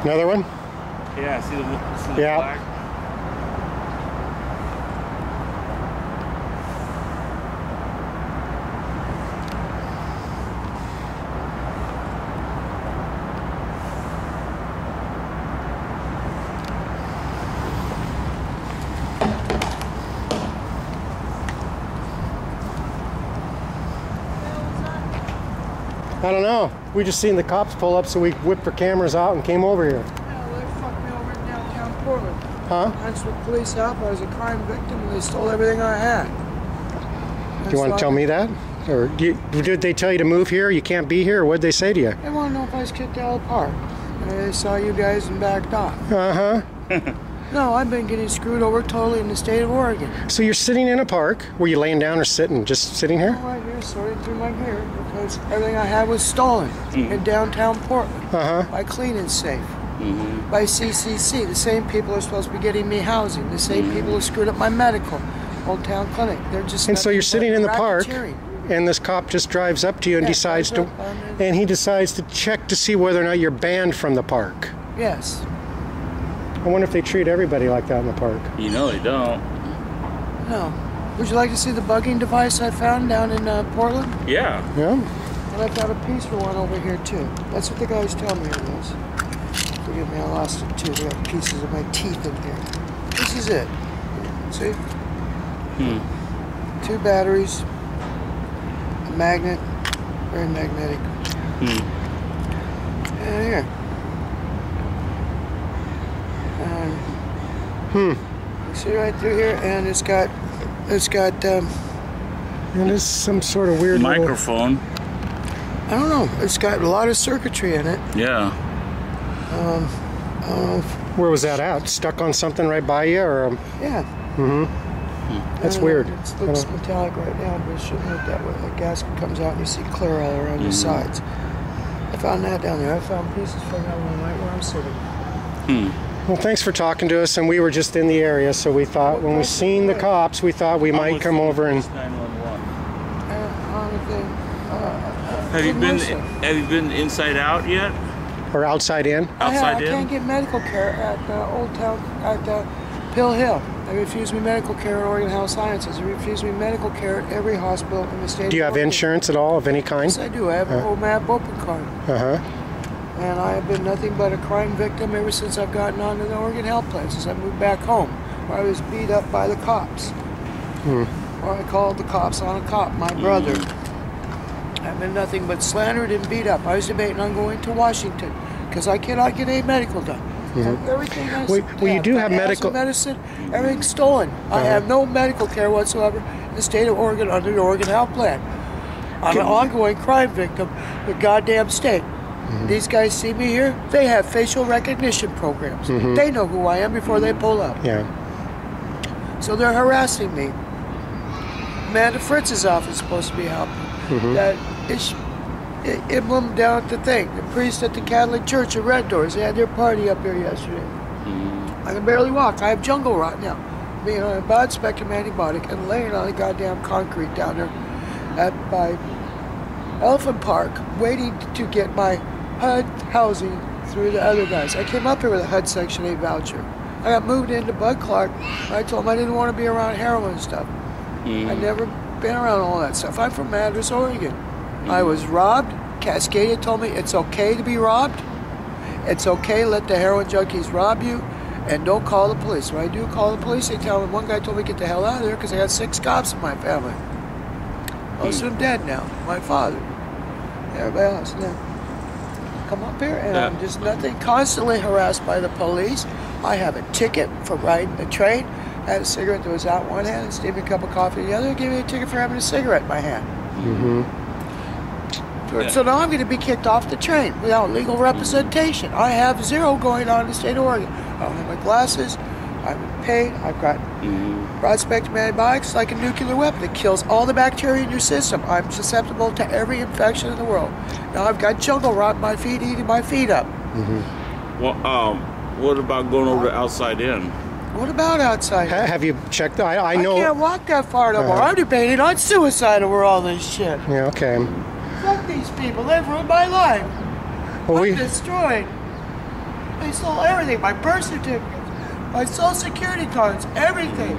Another one? Yeah, see the flag? I don't know. We just seen the cops pull up, so we whipped our cameras out and came over here. Yeah, well, they fucked me over in downtown Portland. Huh? I just with police help. I was a crime victim, and they stole everything I had. Do you want to tell me that? Or did they tell you to move here? You can't be here? Or what'd they say to you? They want to know if I was kicked out of the park. They saw you guys and backed off. Uh-huh. No, I've been getting screwed over totally in the state of Oregon. So you're sitting in a park. Were you laying down or sitting? Just sitting here? I'm right here, sorting through my gear, because everything I had was stolen in downtown Portland by Clean and Safe, by CCC. The same people are supposed to be getting me housing. The same people who screwed up my medical, Old Town Clinic. They're just. And so you're sitting in the park, and this cop just drives up to you and decides to, and he decides to check to see whether or not you're banned from the park. Yes. I wonder if they treat everybody like that in the park. You know they don't. No. Would you like to see the bugging device I found down in Portland? Yeah. Yeah. And I've got a piece for one over here too. That's what the guys tell me it is. Forgive me, I lost it too. They got pieces of my teeth in here. This is it. See? 2 batteries, a magnet, very magnetic. And here. You see right through here, and it's got and it's some sort of weird microphone. I don't know. It's got a lot of circuitry in it. Yeah. Where was that at? Stuck on something right by you, or? Yeah. That's weird. It looks metallic right now, but it shouldn't look that way. The gasket comes out and you see clear all around the sides. I found that down there. I found pieces from that one right where I'm sitting. Well, thanks for talking to us, and we were just in the area, so we thought when we seen the cops, we thought we might come over and. 911. Have you been inside out yet? Or outside in? I can't get medical care at Old Town at Pill Hill. They refuse me medical care at Oregon Health Sciences. They refuse me medical care at every hospital in the state. Do you have insurance at all of any kind? Yes, I do. I have an OMAP open card. And I have been nothing but a crime victim ever since I've gotten onto the Oregon Health Plan, since I moved back home, where I was beat up by the cops. Or I called the cops on a cop, my brother. I've been nothing but slandered and beat up. I was debating on going to Washington because I cannot get any medical done. Everything I you do have medical medicine, everything's stolen. I have no medical care whatsoever in the state of Oregon under the Oregon Health Plan. I'm an ongoing crime victim with goddamn state. These guys see me here, they have facial recognition programs. They know who I am before they pull up. So they're harassing me. Amanda Fritz's office is supposed to be helping. That emblem down at the thing. The priest at the Catholic Church at Red Doors, they had their party up here yesterday. I can barely walk. I have jungle rot now. Being on a broad spectrum antibiotic and laying on the goddamn concrete down there by Elephant Park, waiting to get my HUD housing through the other guys. I came up here with a HUD Section 8 voucher. I got moved into Bud Clark. I told him I didn't want to be around heroin and stuff. I'd never been around all that stuff. I'm from Madras, Oregon. I was robbed. Cascadia told me it's okay to be robbed. It's okay to let the heroin junkies rob you, and don't call the police. When I do call the police, they tell me, one guy told me to get the hell out of there because I got 6 cops in my family. Most of them dead now. My father. Everybody else. Now, come up here and I'm just nothing. Constantly harassed by the police. I have a ticket for riding the train. I had a cigarette that was out in one hand and steamed a cup of coffee in the other. They gave me a ticket for having a cigarette in my hand. So now I'm going to be kicked off the train without legal representation. I have 0 going on in the state of Oregon. I don't have my glasses. I'm paid. I've got broad spectrum antibiotics like a nuclear weapon. It kills all the bacteria in your system. I'm susceptible to every infection in the world. Now I've got jungle rot in my feet, eating my feet up. Well, what about going over to outside in? What about outside? Have you checked? I know. I can't walk that far no more. I'm debating on suicide over all this shit. Yeah, okay. Fuck these people. They've ruined my life. I'm destroyed. They stole everything, my birth certificates, my social security cards, everything.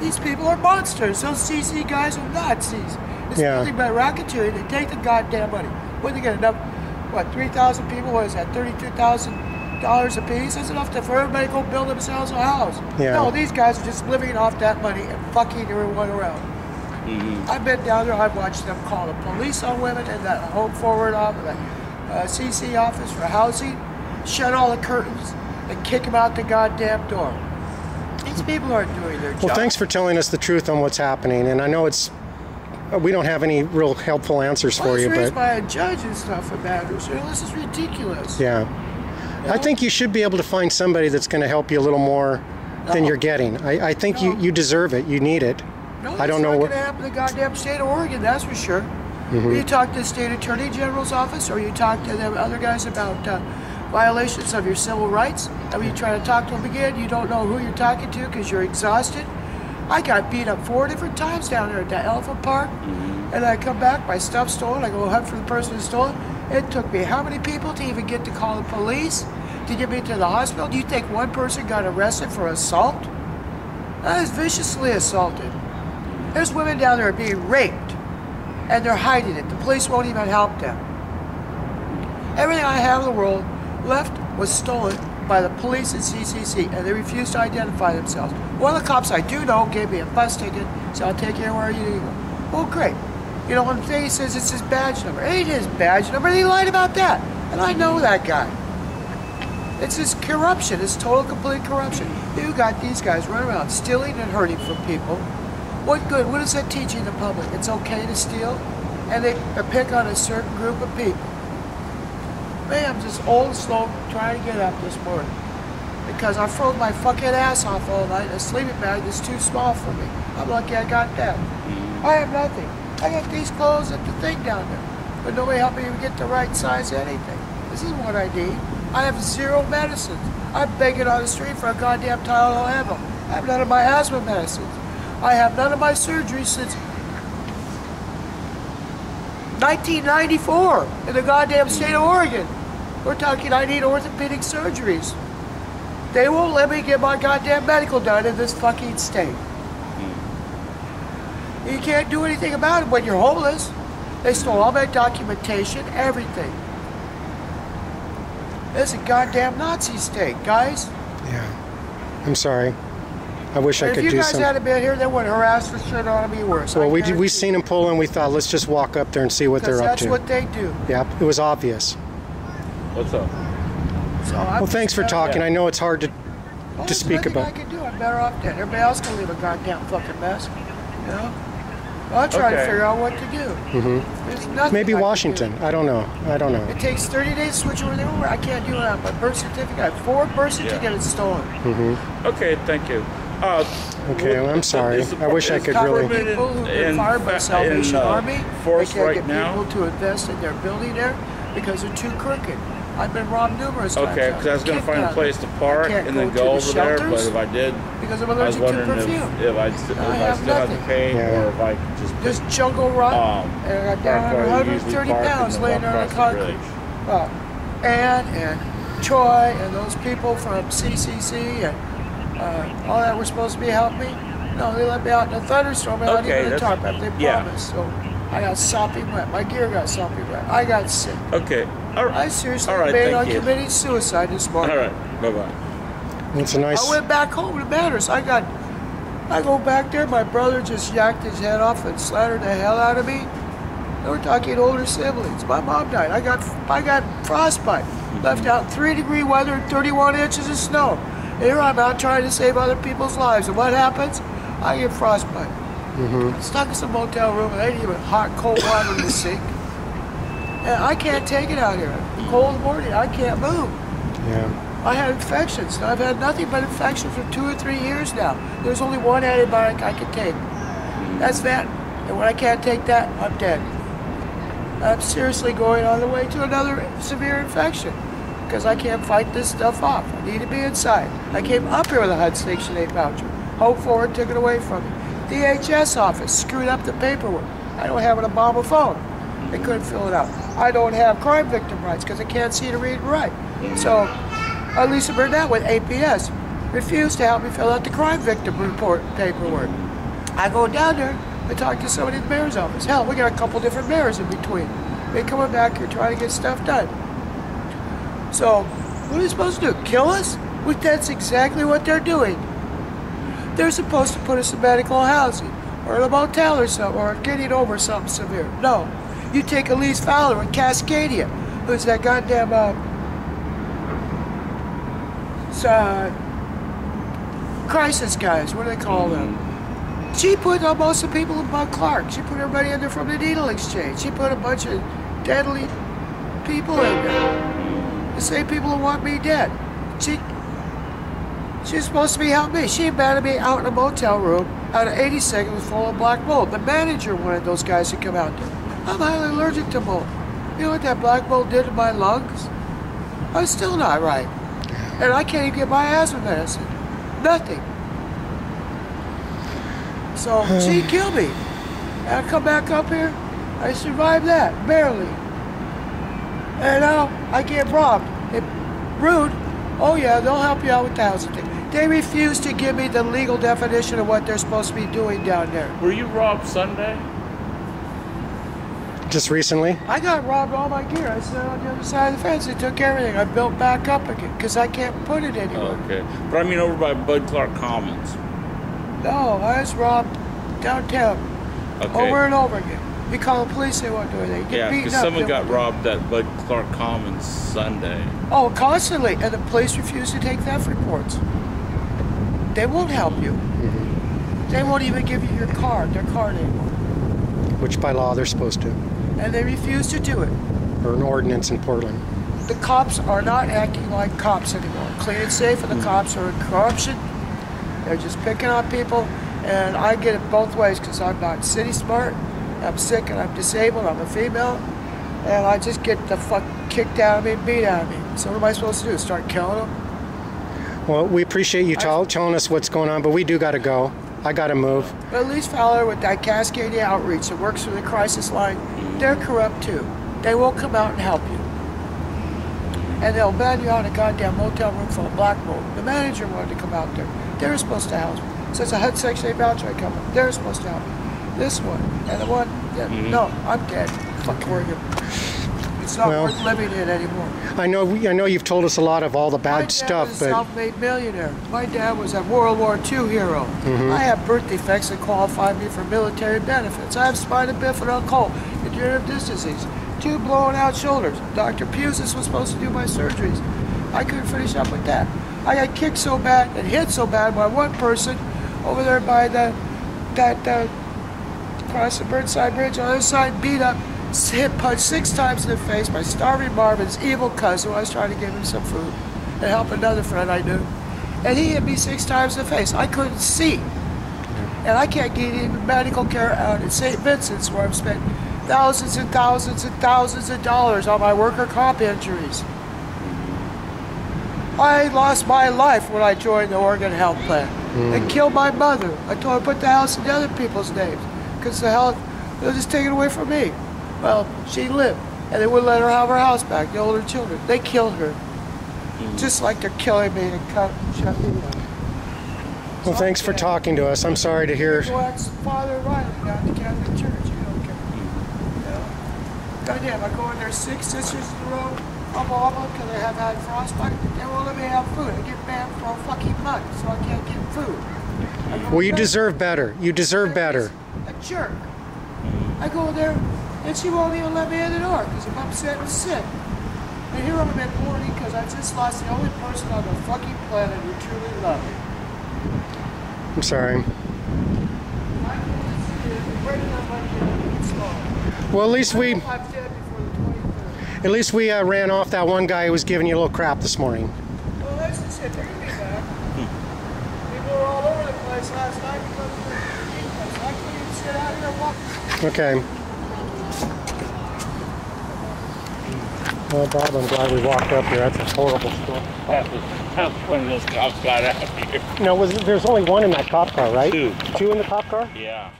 These people are monsters. Those CC guys are Nazis. It's nothing but racketeering. They take the goddamn money. When they get enough, what, 3,000 people, what is that, $32,000 a piece? That's enough for everybody to go build themselves a house. Yeah. No, these guys are just living off that money and fucking everyone around. I've been down there, I've watched them call the police on women in that home forward office, that CC office for housing, shut all the curtains, and kick them out the goddamn door. These people aren't doing their job. Well, thanks for telling us the truth on what's happening, and I know it's, we don't have any real helpful answers for you, but by a judge and stuff it matters. You know, this is ridiculous. Yeah. You know? I think you should be able to find somebody that's going to help you a little more than you're getting. I think you deserve it. You need it. No, I don't know what. It's not going to happen in the goddamn state of Oregon, that's for sure. You talk to the state attorney general's office, or you talk to them other guys about violations of your civil rights, and when you try to talk to them again, you don't know who you're talking to because you're exhausted. I got beat up 4 different times down there at that Elephant Park, and I come back, my stuff's stolen, I go hunt for the person who stole it. It took me how many people to even get to call the police, to get me to the hospital? Do you think one person got arrested for assault? I was viciously assaulted. There's women down there being raped, and they're hiding it. The police won't even help them. Everything I have in the world left was stolen by the police and CCC, and they refused to identify themselves. One of the cops I do know gave me a bus ticket, so I'll take you anywhere you need to go. Well, great. You know, one thing he says it's his badge number. It ain't his badge number, and he lied about that. And I know that guy. It's his corruption. It's total, complete corruption. You got these guys running around stealing and hurting from people. What good? What is that teaching the public? It's okay to steal? And they pick on a certain group of people. Man, I'm just old and slow trying to get up this morning because I froze my fucking ass off all night. A sleeping bag is too small for me. I'm lucky I got that. I have nothing. I got these clothes and the thing down there, but nobody helped me even get the right size anything. This is what I need. I have 0 medicines. I'm begging on the street for a goddamn Tylenol ammo. I have none of my asthma medicines. I have none of my surgeries since 1994 in the goddamn state of Oregon. We're talking I need orthopedic surgeries. They won't let me get my goddamn medical done in this fucking state. You can't do anything about it when you're homeless. They stole all my documentation, everything. It's a goddamn Nazi state, guys. Yeah. I'm sorry. I wish I could do something. If you guys hadn't been here, they would harass for sure ought to be worse. Well, we seen them pull and we thought, let's just walk up there and see what they're up to. That's what they do. Yeah, it was obvious. What's up? Well, thanks for talking. I know it's hard to speak about. I can do. I'm better off dead. Everybody else can leave a goddamn fucking mess. You know? I'll try to figure out what to do. There's nothing. Maybe Washington. I don't know. It takes 30 days to switch over there. I can't do that. My birth certificate. I have 4 birth certificates stolen. Okay, thank you. Okay, well, I'm sorry. I wish I could really. People who've been fired by Salvation Army, force they can't right get now. people to invest in their building there because they're too crooked. I've been robbed numerous times. Okay, because I was going to find a place to park and then go over there, but if I did, because I'm I was allergic to wondering perfume. if I still have to pay or if I could just This jungle run, and I got down 130 pounds laying there on the concrete. And Troy and those people from CCC and all that were supposed to be helping me. No, they let me out in a thunderstorm and I didn't even talk about it. They promised. So I got sopping wet. My gear got sopping wet. I got sick. Okay. All right. I seriously debated on committing suicide this morning. All right. Bye-bye. It's a nice. I went back home. It matters. I go back there. My brother just yacked his head off and slattered the hell out of me. They were talking older siblings. My mom died. I got frostbite. Left out in 3-degree weather and 31 inches of snow. Here I'm out trying to save other people's lives. And what happens? I get frostbite. Stuck in some motel room and they didn't even hot, cold water in the sink. And I can't take it out here. Cold morning, I can't move. Yeah. I had infections. I've had nothing but infections for 2 or 3 years now. There's only one antibiotic I can take. That's that. And when I can't take that, I'm dead. I'm seriously going on the way to another severe infection because I can't fight this stuff off. I need to be inside. I came up here with a HUD Section 8 voucher. Hope for it, took it away from me. DHS office screwed up the paperwork. I don't have an Obama phone. They couldn't fill it out. I don't have crime victim rights because I can't see to read and write. So Lisa Burnett with APS refused to help me fill out the crime victim report paperwork. I go down there and talk to somebody in the mayor's office. Hell, we got a couple different mayors in between. They coming back here trying to get stuff done. So, what are they supposed to do? Kill us? Well, that's exactly what they're doing. They're supposed to put us in medical housing, or in a motel or something, or getting over something severe. No. You take Elise Fowler in Cascadia, who's that goddamn, crisis guys, what do they call them? She put most of the people in Bud Clark. She put everybody in there from the needle exchange. She put a bunch of deadly people in there. The same people who want me dead. She's supposed to be helping me. She invited me out in a motel room out of 82nd was full of black mold. The manager wanted those guys to come out there. I'm highly allergic to mold. You know what that black mold did to my lungs? I'm still not right. And I can't even get my asthma medicine. Nothing. So she killed me. And I come back up here, I survived that, barely. And now I get robbed. Rude. Oh yeah, they'll help you out with the housing thing. They refuse to give me the legal definition of what they're supposed to be doing down there. Were you robbed Sunday? Just recently? I got robbed all my gear. I sat on the other side of the fence. They took everything. I built back up again because I can't put it anywhere. Okay. But I mean over by Bud Clark Commons. No, I was robbed downtown. Okay. Over and over again. You call the police, they won't do anything. You get Yeah, beaten because up, someone they got won't do robbed at Bud Clark Commons Sunday. Oh, constantly. And the police refuse to take theft reports. They won't help you. Mm-hmm. They won't even give you your card, their card anymore. Which by law they're supposed to. And they refuse to do it. Or an ordinance in Portland. The cops are not acting like cops anymore. Clean and safe, and the cops are in corruption. They're just picking on people. And I get it both ways because I'm not city smart. I'm sick and I'm disabled. I'm a female. And I just get the fuck kicked out of me and beat out of me. So what am I supposed to do? Start killing them? Well, we appreciate you telling us what's going on, but we do got to go. I got to move. But Elise Fowler with that Cascadia Outreach that works through the crisis line, they're corrupt too. They won't come out and help you. And they'll ban you out in a goddamn motel room full of black mold. The manager wanted to come out there. They're supposed to house me. So it's a HUD Section 8 voucher I come up. They're supposed to help me. This one and the one that, no, I'm dead. Fuck Oregon. It's not worth living in anymore. I know you've told us a lot of all the bad stuff, My dad was but a self-made millionaire. My dad was a World War II hero. Mm-hmm. I have birth defects that qualify me for military benefits. I have spina bifida cold, degenerative disc disease, 2 blown out shoulders. Dr. Pusis was supposed to do my surgeries. I couldn't finish up with that. I got kicked so bad and hit so bad by one person over there by across the Burnside Bridge on the other side, beat up, hit punched 6 times in the face by Starving Marvin's evil cousin who I was trying to give him some food and help another friend I knew. And he hit me 6 times in the face. I couldn't see. And I can't get even medical care out at St. Vincent's where I've spent thousands and thousands and thousands of dollars on my worker comp injuries. I lost my life when I joined the Oregon Health Plan. They killed my mother. I told her to put the house in the other people's names because the health was just taken away from me. Well, she lived, and they wouldn't let her have her house back, the older children. They killed her, just like they're killing me and shut me down. well, thanks for talking to us. I'm sorry to hear. Father Riley down at the Catholic Church, you don't care. You know? Goddamn, I go in there 6 sisters in a row. I'm all of them because I have had frostbite. They won't let me have food. I get banned for a fucking month, so I can't get food. Well, you deserve better. You deserve better. A jerk. I go there, and she won't even let me in the door because I'm upset and sick. And here I'm in mourning because I just lost the only person on the fucking planet who truly loved me. I'm sorry. Well, at least we ran off that one guy who was giving you a little crap this morning. Well, that's just it. They're going to be back. People were all over the place last night because of the heat place. I couldn't even sit out here and walk. Okay. Well, Bob, I'm glad we walked up here. That's a horrible story. That was when those cops got out here. No, there's only one in that cop car, right? 2. 2 in the cop car? Yeah.